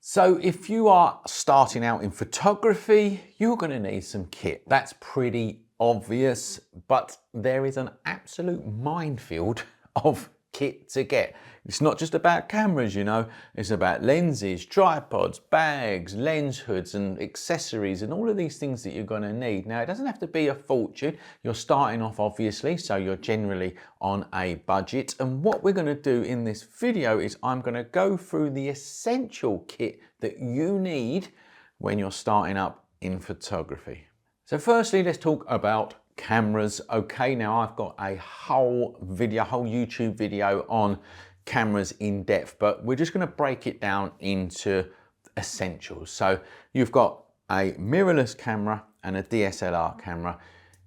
So if you are starting out in photography, you're going to need some kit. That's pretty obvious, but there is an absolute minefield of kit to get. It's not just about cameras, you know, it's about lenses, tripods, bags, lens hoods and accessories and all of these things that you're going to need. Now, it doesn't have to be a fortune. You're starting off obviously, so you're generally on a budget. And what we're going to do in this video is I'm going to go through the essential kit that you need when you're starting up in photography. So firstly, let's talk about cameras. Okay, now I've got a whole YouTube video on cameras in depth, but we're just going to break it down into essentials. So you've got a mirrorless camera and a DSLR camera.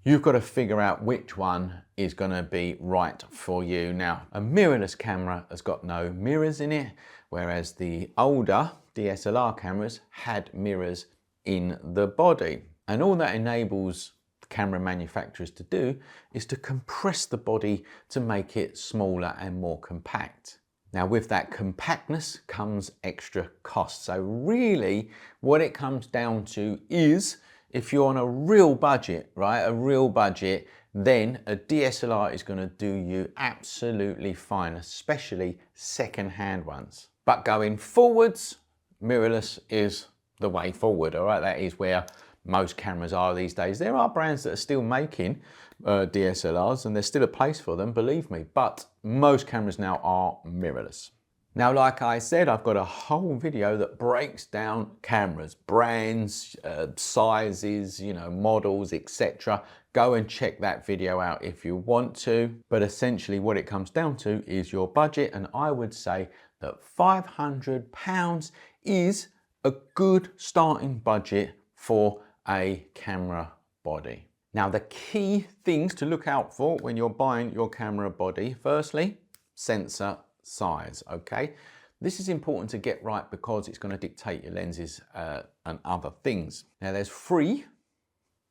You've got to figure out which one is going to be right for you. Now, a mirrorless camera has got no mirrors in it, whereas the older DSLR cameras had mirrors in the body. And all that enables camera manufacturers to do is to compress the body to make it smaller and more compact. Now with that compactness comes extra cost. So really what it comes down to is if you're on a real budget, right, a real budget, then a DSLR is going to do you absolutely fine, especially second-hand ones. But going forwards, mirrorless is the way forward, all right? That is where most cameras are these days. There are brands that are still making DSLRs and there's still a place for them, believe me, but most cameras now are mirrorless. Now, like I said, I've got a whole video that breaks down cameras, brands, sizes, you know, models, etc. Go and check that video out if you want to. But essentially what it comes down to is your budget, and I would say that £500 is a good starting budget for a camera body. Now, the key things to look out for when you're buying your camera body, firstly, sensor size, okay? This is important to get right because it's going to dictate your lenses and other things. Now, there's three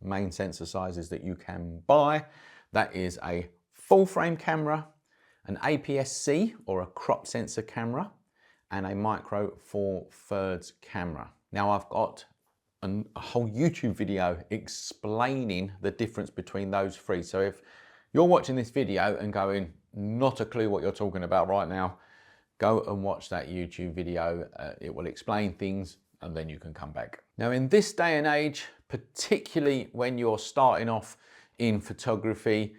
main sensor sizes that you can buy. That is a full frame camera, an APS-C or a crop sensor camera, and a micro four thirds camera. Now, I've got a whole YouTube video explaining the difference between those three. So if you're watching this video and going, not a clue what you're talking about right now, go and watch that YouTube video. It will explain things and then you can come back. Now, in this day and age, particularly when you're starting off in photography,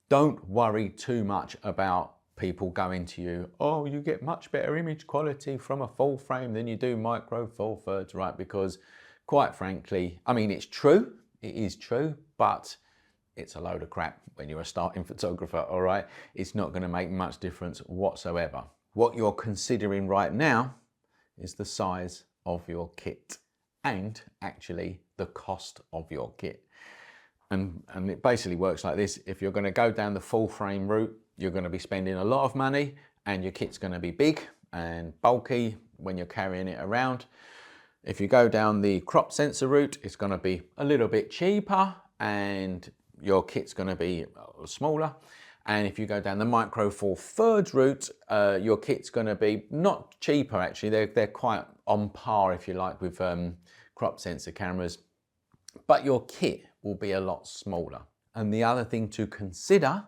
don't worry too much about people going to you, oh, you get much better image quality from a full frame than you do micro four thirds, right? Because quite frankly, I mean, it's true, it is true, but it's a load of crap when you're a starting photographer, all right? It's not going to make much difference whatsoever. What you're considering right now is the size of your kit and actually the cost of your kit. And it basically works like this. If you're going to go down the full frame route, you're going to be spending a lot of money and your kit's going to be big and bulky when you're carrying it around. If you go down the crop sensor route, it's going to be a little bit cheaper and your kit's going to be smaller. And if you go down the micro four thirds route, your kit's going to be not cheaper actually. They're quite on par, if you like, with crop sensor cameras, but your kit will be a lot smaller. And the other thing to consider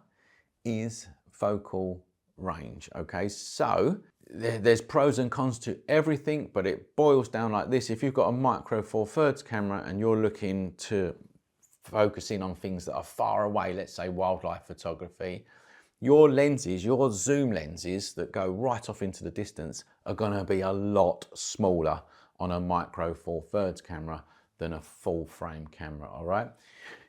is focal range. Okay, so there's pros and cons to everything, but it boils down like this. If you've got a micro four thirds camera and you're looking to focus in on things that are far away, let's say wildlife photography, your lenses, your zoom lenses that go right off into the distance are going to be a lot smaller on a micro four thirds camera than a full frame camera, all right?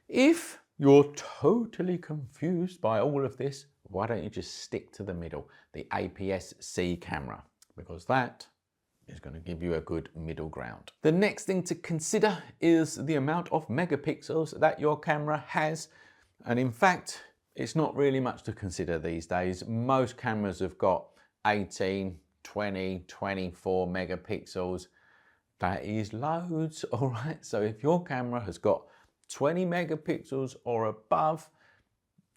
If you're totally confused by all of this, why don't you just stick to the middle, the APS-C camera, because that is going to give you a good middle ground. The next thing to consider is the amount of megapixels that your camera has. And in fact, it's not really much to consider these days. Most cameras have got 18, 20, 24 megapixels. That is loads, all right? So if your camera has got 20 megapixels or above,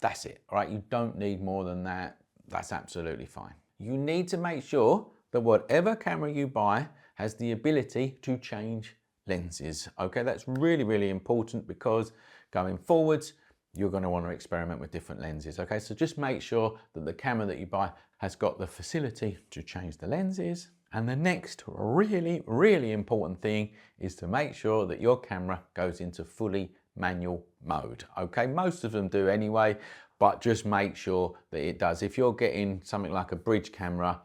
that's it, all right? You don't need more than that. That's absolutely fine. You need to make sure that whatever camera you buy has the ability to change lenses. Okay, that's really, really important because going forwards, you're going to want to experiment with different lenses. Okay, so just make sure that the camera that you buy has got the facility to change the lenses. And the next really, really important thing is to make sure that your camera goes into fully manual mode. Okay, most of them do anyway, but just make sure that it does. If you're getting something like a bridge camera,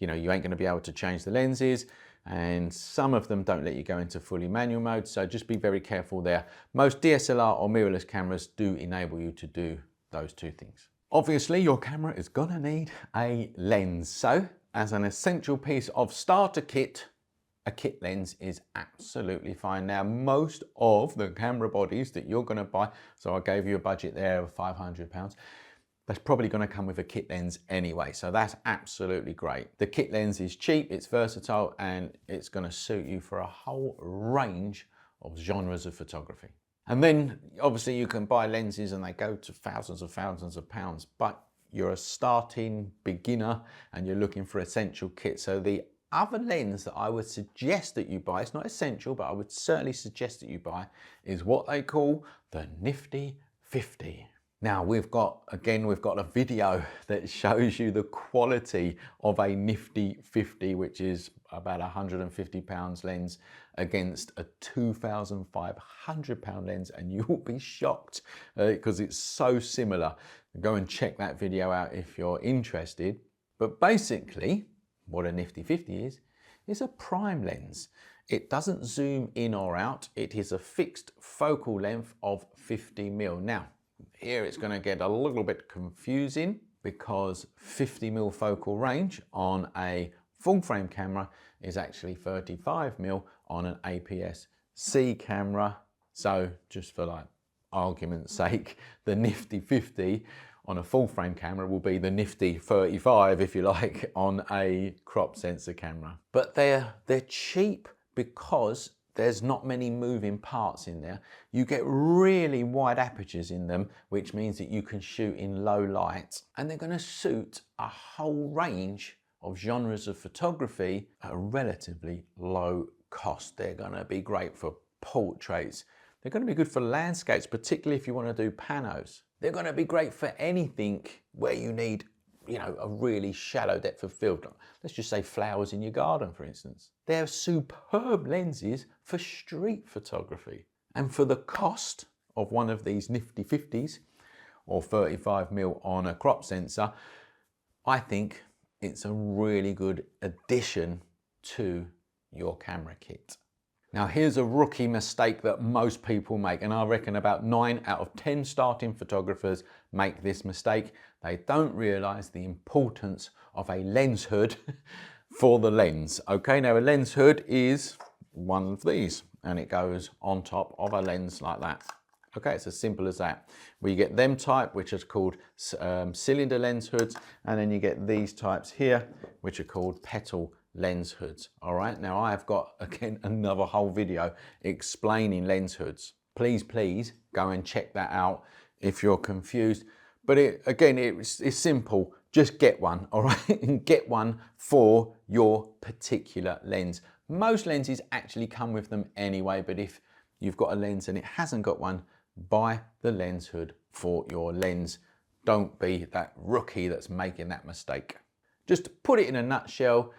you know, you ain't going to be able to change the lenses, and some of them don't let you go into fully manual mode, so just be very careful there. Most DSLR or mirrorless cameras do enable you to do those two things. Obviously, your camera is gonna need a lens, so as an essential piece of starter kit, a kit lens is absolutely fine. Now, most of the camera bodies that you're gonna buy, so I gave you a budget there of £500, that's probably going to come with a kit lens anyway, so that's absolutely great. The kit lens is cheap, it's versatile, and it's going to suit you for a whole range of genres of photography. And then obviously you can buy lenses and they go to thousands of pounds, but you're a starting beginner and you're looking for essential kit. So the other lens that I would suggest that you buy, it's not essential, but I would certainly suggest that you buy, is what they call the Nifty 50. Now we've got a video that shows you the quality of a Nifty 50, which is about £150 lens against a £2,500 lens, and you will be shocked because it's so similar. Go and check that video out if you're interested. But basically, what a Nifty 50 is a prime lens. It doesn't zoom in or out. It is a fixed focal length of 50mm. Now, here it's going to get a little bit confusing because 50mm focal range on a full frame camera is actually 35mm on an APS-C camera. So just for like argument's sake, the Nifty 50 on a full frame camera will be the Nifty 35, if you like, on a crop sensor camera. But they're cheap because there's not many moving parts in there. You get really wide apertures in them, which means that you can shoot in low light, and they're going to suit a whole range of genres of photography at a relatively low cost. They're going to be great for portraits. They're going to be good for landscapes, particularly if you want to do panos. They're going to be great for anything where you need, you know, a really shallow depth of field. Let's just say flowers in your garden, for instance. They're superb lenses for street photography. And for the cost of one of these Nifty 50s or 35mm on a crop sensor, I think it's a really good addition to your camera kit. Now here's a rookie mistake that most people make, and I reckon about 9 out of 10 starting photographers make this mistake. They don't realize the importance of a lens hood for the lens. Okay, now a lens hood is one of these, and it goes on top of a lens like that. Okay, it's as simple as that. We get them type, which is called cylinder lens hoods, and then you get these types here, which are called petal lens hoods. All right, now I've got, again, another whole video explaining lens hoods. Please go and check that out if you're confused. But it's simple. Just get one, all right? And get one for your particular lens. Most lenses actually come with them anyway, but if you've got a lens and it hasn't got one, buy the lens hood for your lens. Don't be that rookie that's making that mistake. Just to put it in a nutshell,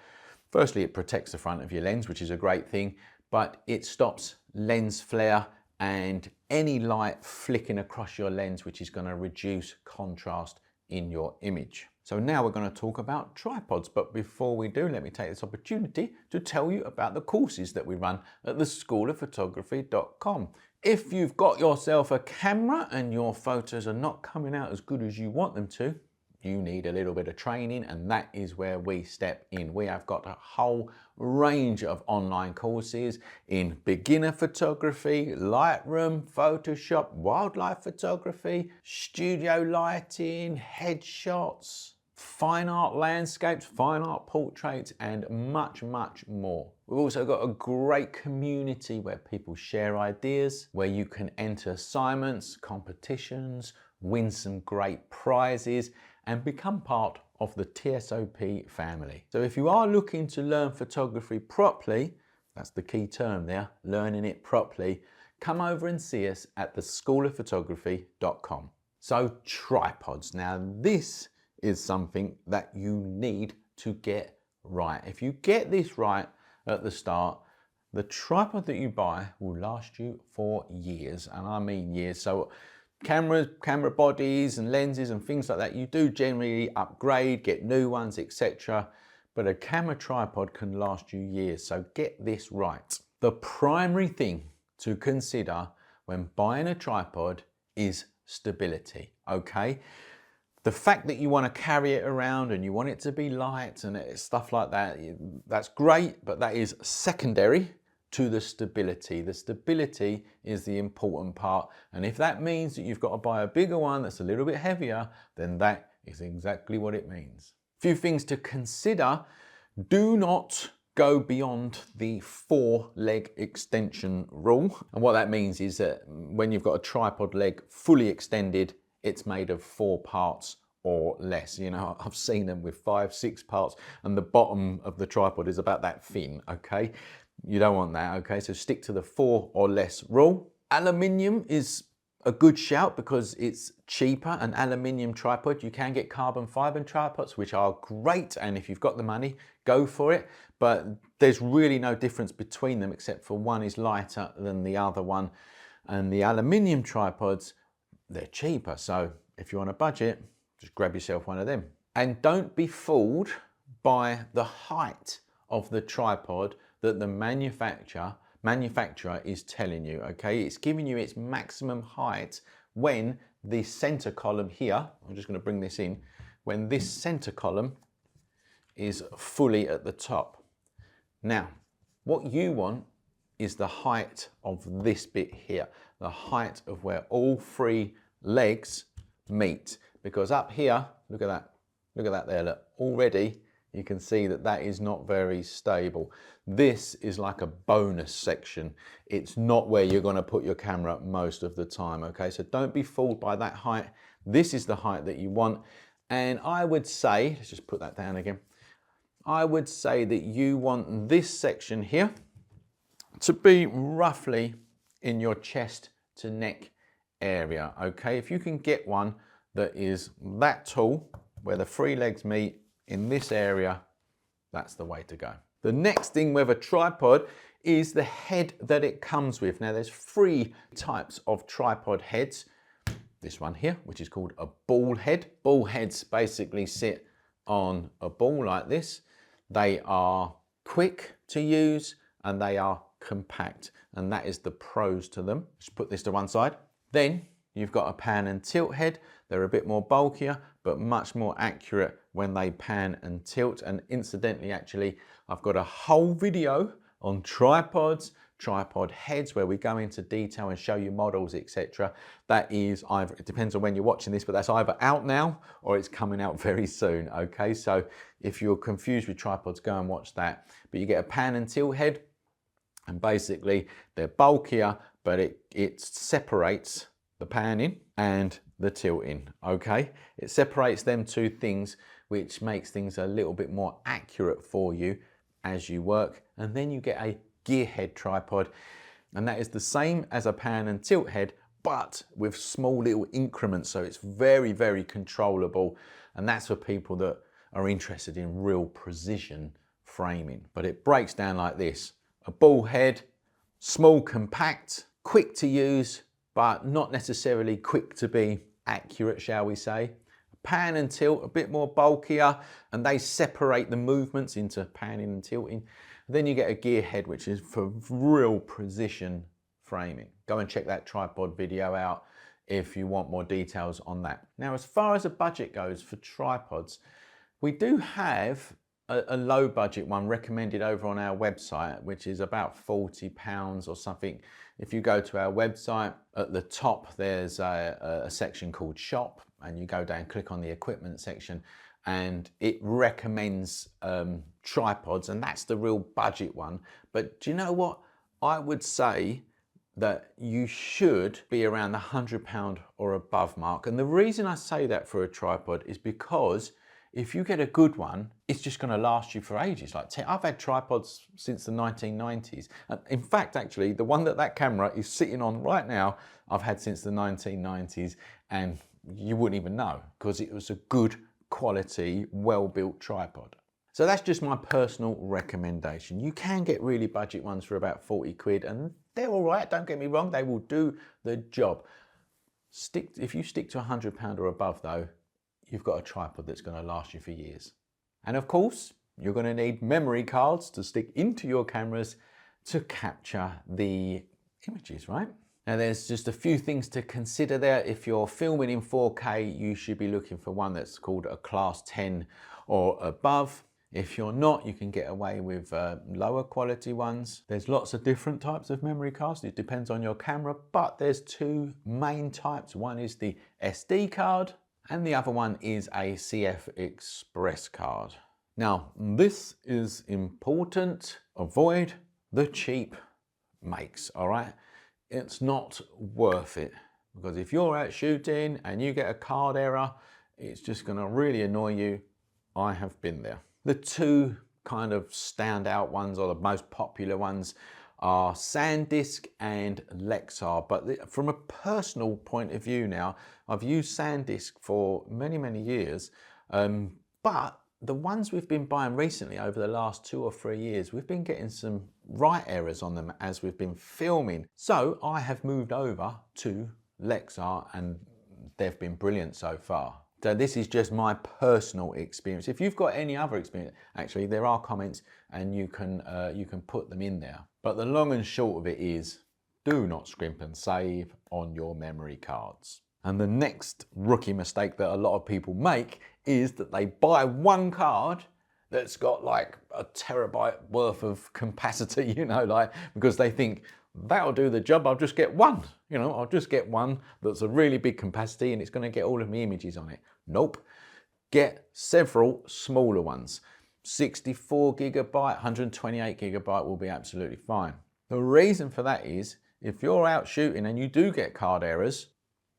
firstly, it protects the front of your lens, which is a great thing, but it stops lens flare and any light flicking across your lens, which is going to reduce contrast in your image. So now we're going to talk about tripods, but before we do, let me take this opportunity to tell you about the courses that we run at theschoolofphotography.com. If you've got yourself a camera and your photos are not coming out as good as you want them to, you need a little bit of training, and that is where we step in. We have got a whole range of online courses in beginner photography, Lightroom, Photoshop, wildlife photography, studio lighting, headshots, fine art landscapes, fine art portraits, and much, much more. We've also got a great community where people share ideas, where you can enter assignments, competitions, win some great prizes, and become part of the TSOP family. So if you are looking to learn photography properly, that's the key term there, learning it properly, come over and see us at theschoolofphotography.com. So tripods. Now this is something that you need to get right. If you get this right at the start, the tripod that you buy will last you for years, and I mean years. So cameras, camera bodies and lenses and things like that, you do generally upgrade, get new ones, etc. But a camera tripod can last you years, so get this right. The primary thing to consider when buying a tripod is stability, okay? The fact that you want to carry it around and you want it to be light and stuff like that, that's great, but that is secondary to the stability. The stability is the important part, and if that means that you've got to buy a bigger one that's a little bit heavier, then that is exactly what it means. A few things to consider. Do not go beyond the 4-leg extension rule. And what that means is that when you've got a tripod leg fully extended, it's made of 4 parts or less. You know, I've seen them with 5, 6 parts, and the bottom of the tripod is about that thin, okay? You don't want that, okay? So stick to the 4 or less rule. Aluminium is a good shout because it's cheaper. An aluminium tripod, you can get carbon fiber tripods, which are great, and if you've got the money, go for it. But there's really no difference between them except for one is lighter than the other one. And the aluminium tripods, they're cheaper. So if you're on a budget, just grab yourself one of them. And don't be fooled by the height of the tripod that the manufacturer is telling you, okay? It's giving you its maximum height when the center column here, I'm just going to bring this in, when this center column is fully at the top. Now, what you want is the height of this bit here, the height of where all 3 legs meet, because up here, look at that there, look, already you can see that that is not very stable. This is like a bonus section. It's not where you're going to put your camera most of the time, okay? So don't be fooled by that height. This is the height that you want. And I would say, let's just put that down again. I would say that you want this section here to be roughly in your chest to neck area, okay? If you can get one that is that tall, where the 3 legs meet in this area, that's the way to go. The next thing with a tripod is the head that it comes with. Now there's 3 types of tripod heads. This one here, which is called a ball head. Ball heads basically sit on a ball like this. They are quick to use and they are compact, and that is the pros to them. Just put this to one side. Then you've got a pan and tilt head. They're a bit more bulkier, but much more accurate when they pan and tilt. And incidentally, actually, I've got a whole video on tripods, tripod heads, where we go into detail and show you models, etc. That is either, it depends on when you're watching this, but that's either out now or it's coming out very soon, okay? So if you're confused with tripods, go and watch that. But you get a pan and tilt head, and basically they're bulkier, but it separates the panning and the tilting, okay? It separates them 2 things, which makes things a little bit more accurate for you as you work. And then you get a gear head tripod, and that is the same as a pan and tilt head, but with small little increments, so it's very, very controllable. And that's for people that are interested in real precision framing. But it breaks down like this: a ball head, small, compact, quick to use, but not necessarily quick to be accurate, shall we say. Pan and tilt, a bit more bulkier, and they separate the movements into panning and tilting. Then you get a gear head, which is for real precision framing. Go and check that tripod video out if you want more details on that. Now, as far as a budget goes for tripods, we do have a low budget one recommended over on our website, which is about £40 or something. If you go to our website, at the top there's a section called shop, and you go down, click on the equipment section, and it recommends tripods, and that's the real budget one. But do you know what? I would say that you should be around the £100 or above mark. And the reason I say that for a tripod is because if you get a good one, it's just going to last you for ages. Like I've had tripods since the 1990s. And in fact, actually, the one that camera is sitting on right now, I've had since the 1990s, and you wouldn't even know because it was a good quality, well-built tripod. So that's just my personal recommendation. You can get really budget ones for about 40 quid, and they're all right, don't get me wrong, they will do the job. If you stick to £100 or above though, you've got a tripod that's going to last you for years. And of course, you're going to need memory cards to stick into your cameras to capture the images, right? Now there's just a few things to consider there. If you're filming in 4K, you should be looking for one that's called a class 10 or above. If you're not, you can get away with lower quality ones. There's lots of different types of memory cards. It depends on your camera, but there's two main types. One is the SD card, and the other one is a CF Express card. Now, this is important. Avoid the cheap makes, all right? It's not worth it, because if you're out shooting and you get a card error, it's just gonna really annoy you. I have been there. The two kind of standout ones, or the most popular ones, are SanDisk and Lexar. But from a personal point of view now, I've used SanDisk for many, many years, but the ones we've been buying recently over the last 2 or 3 years, we've been getting some write errors on them as we've been filming. So I have moved over to Lexar, and they've been brilliant so far. So this is just my personal experience. If you've got any other experience, actually there are comments and you can put them in there. But the long and short of it is, do not scrimp and save on your memory cards. And the next rookie mistake that a lot of people make is that they buy one card that's got like a terabyte worth of capacity, you know, like, because they think that'll do the job, I'll just get one. You know, I'll just get one that's a really big capacity and it's going to get all of my images on it. Nope. Get several smaller ones. 64 gigabyte, 128 gigabyte will be absolutely fine. The reason for that is, if you're out shooting and you do get card errors,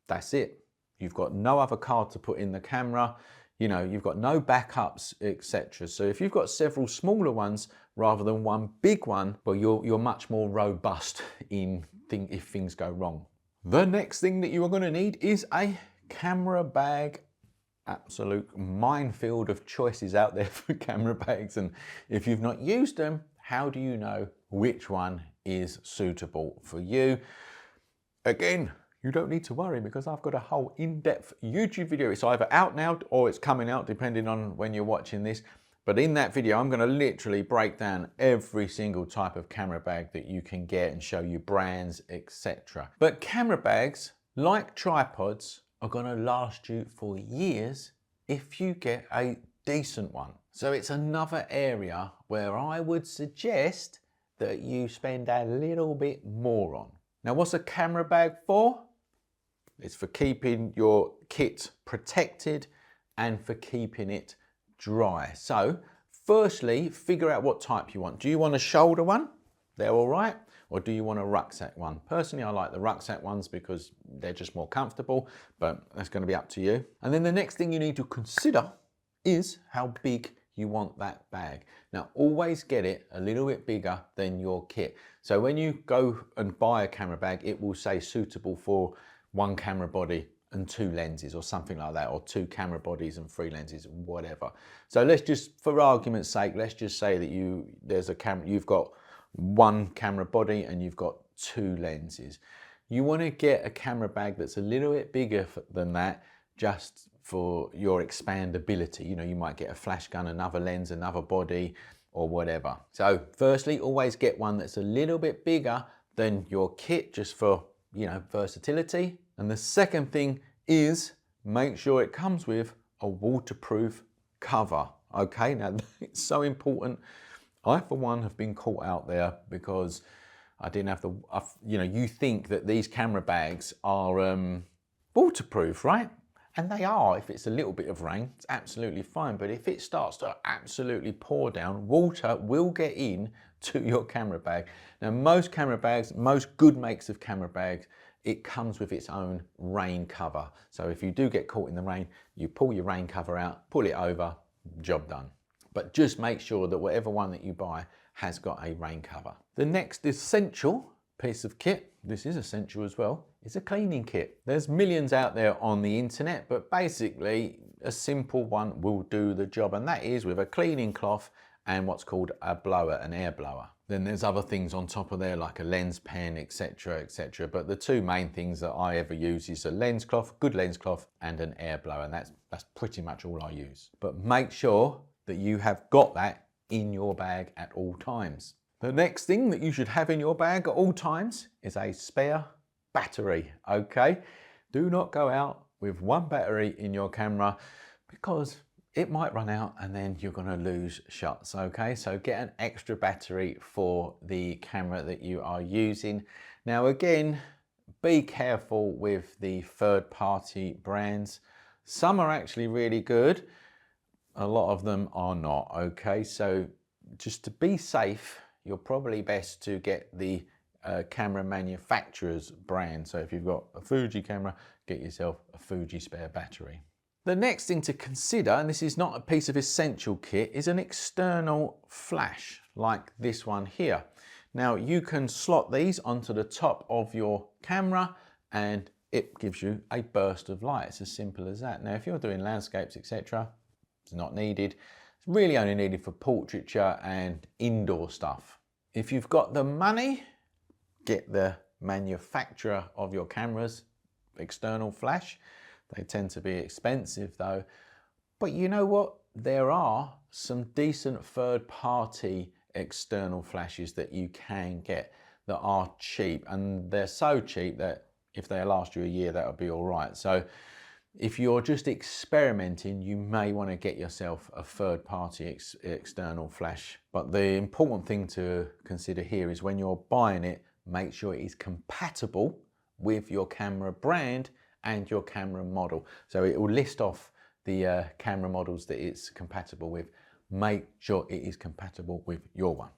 that's it. You've got no other card to put in the camera. You know, you've got no backups, etc. So if you've got several smaller ones rather than one big one, well, you're much more robust if things go wrong. The next thing that you are going to need is a camera bag. Absolute minefield of choices out there for camera bags, and if you've not used them, how do you know which one is suitable for you? Again, you don't need to worry, because I've got a whole in-depth YouTube video. It's either out now or it's coming out, depending on when you're watching this. But in that video, I'm going to literally break down every single type of camera bag that you can get and show you brands, etc. But camera bags, like tripods, are going to last you for years if you get a decent one. So it's another area where I would suggest that you spend a little bit more on. Now, what's a camera bag for? It's for keeping your kit protected and for keeping it dry. So firstly, figure out what type you want. Do you want a shoulder one? They're all right. Or do you want a rucksack one? Personally, I like the rucksack ones because they're just more comfortable, but that's going to be up to you. And then the next thing you need to consider is how big you want that bag. Now, always get it a little bit bigger than your kit. So when you go and buy a camera bag, it will say suitable for 1 camera body and 2 lenses or something like that, or 2 camera bodies and 3 lenses, whatever. So let's just, for argument's sake, let's just say that you've got 1 camera body and you've got 2 lenses. You want to get a camera bag that's a little bit bigger than that, just for your expandability. You know, you might get a flash gun, another lens, another body, or whatever. So firstly, always get one that's a little bit bigger than your kit, just for, you know, versatility. And the second thing is, make sure it comes with a waterproof cover. Okay, now it's so important. I, for one, have been caught out there because I didn't have the, you know, you think that these camera bags are waterproof, right? And they are. If it's a little bit of rain, it's absolutely fine. But if it starts to absolutely pour down, water will get in to your camera bag. Now, most camera bags, most good makes of camera bags, it comes with its own rain cover. So if you do get caught in the rain, you pull your rain cover out, pull it over, job done. But just make sure that whatever one that you buy has got a rain cover. The next essential piece of kit, this is essential as well, is a cleaning kit. There's millions out there on the internet, but basically a simple one will do the job, and that is with a cleaning cloth and what's called a blower, an air blower. Then there's other things on top of there like a lens pen, etc, etc. But the two main things that I ever use is a lens cloth, good lens cloth, and an air blower, and that's pretty much all I use. But make sure that you have got that in your bag at all times. The next thing that you should have in your bag at all times is a spare battery, okay? Do not go out with one battery in your camera because it might run out and then you're gonna lose shots, okay? So get an extra battery for the camera that you are using. Now again, be careful with the third-party brands. Some are actually really good. A lot of them are not, okay? So just to be safe, you're probably best to get the camera manufacturer's brand. So if you've got a Fuji camera, get yourself a Fuji spare battery. The next thing to consider, and this is not a piece of essential kit, is an external flash like this one here. Now you can slot these onto the top of your camera and it gives you a burst of light. It's as simple as that. Now if you're doing landscapes, etc., it's not needed. It's really only needed for portraiture and indoor stuff. If you've got the money, get the manufacturer of your camera's external flash. They tend to be expensive though. But you know what? There are some decent third-party external flashes that you can get that are cheap, and they're so cheap that if they last you a year, that'll be all right. So if you're just experimenting, you may want to get yourself a third-party external flash. But the important thing to consider here is when you're buying it, make sure it is compatible with your camera brand and your camera model. So it will list off the camera models that it's compatible with. Make sure it is compatible with your one.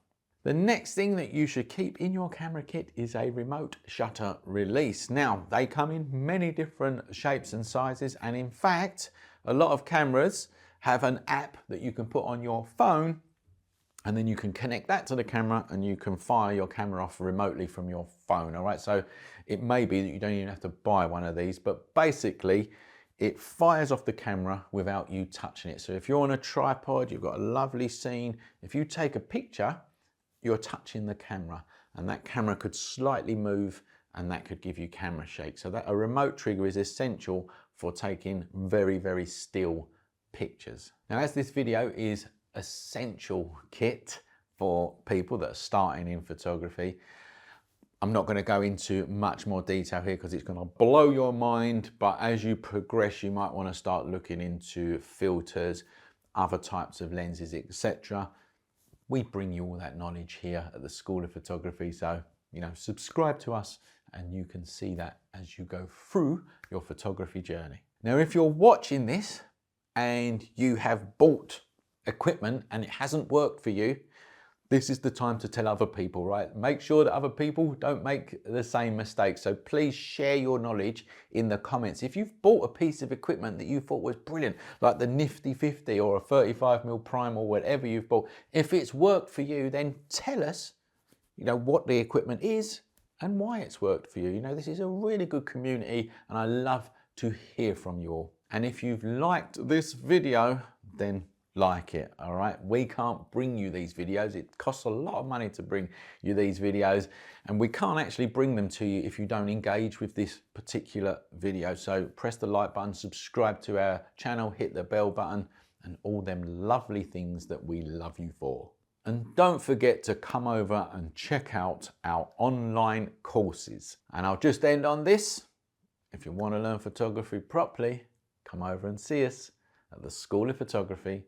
The next thing that you should keep in your camera kit is a remote shutter release. Now, they come in many different shapes and sizes, and in fact, a lot of cameras have an app that you can put on your phone, and then you can connect that to the camera and you can fire your camera off remotely from your phone, all right? So it may be that you don't even have to buy one of these, but basically it fires off the camera without you touching it. So if you're on a tripod, you've got a lovely scene, if you take a picture, you're touching the camera and that camera could slightly move and that could give you camera shake. So that a remote trigger is essential for taking very, very still pictures. Now, as this video is essential kit for people that are starting in photography, I'm not going to go into much more detail here because it's going to blow your mind, but as you progress you might want to start looking into filters, other types of lenses, etc. We bring you all that knowledge here at the School of Photography, so subscribe to us and you can see that as you go through your photography journey. Now if you're watching this and you have bought equipment and it hasn't worked for you, this is the time to tell other people, right? Make sure that other people don't make the same mistakes. So please share your knowledge in the comments. If you've bought a piece of equipment that you thought was brilliant, like the Nifty 50 or a 35mm prime or whatever you've bought, if it's worked for you, then tell us, what the equipment is and why it's worked for you. This is a really good community and I love to hear from you all. And if you've liked this video, then like it, all right? We can't bring you these videos. It costs a lot of money to bring you these videos, and we can't actually bring them to you if you don't engage with this particular video. So press the like button, subscribe to our channel, hit the bell button, and all them lovely things that we love you for. And don't forget to come over and check out our online courses. And I'll just end on this. If you want to learn photography properly, come over and see us at the School of Photography.com.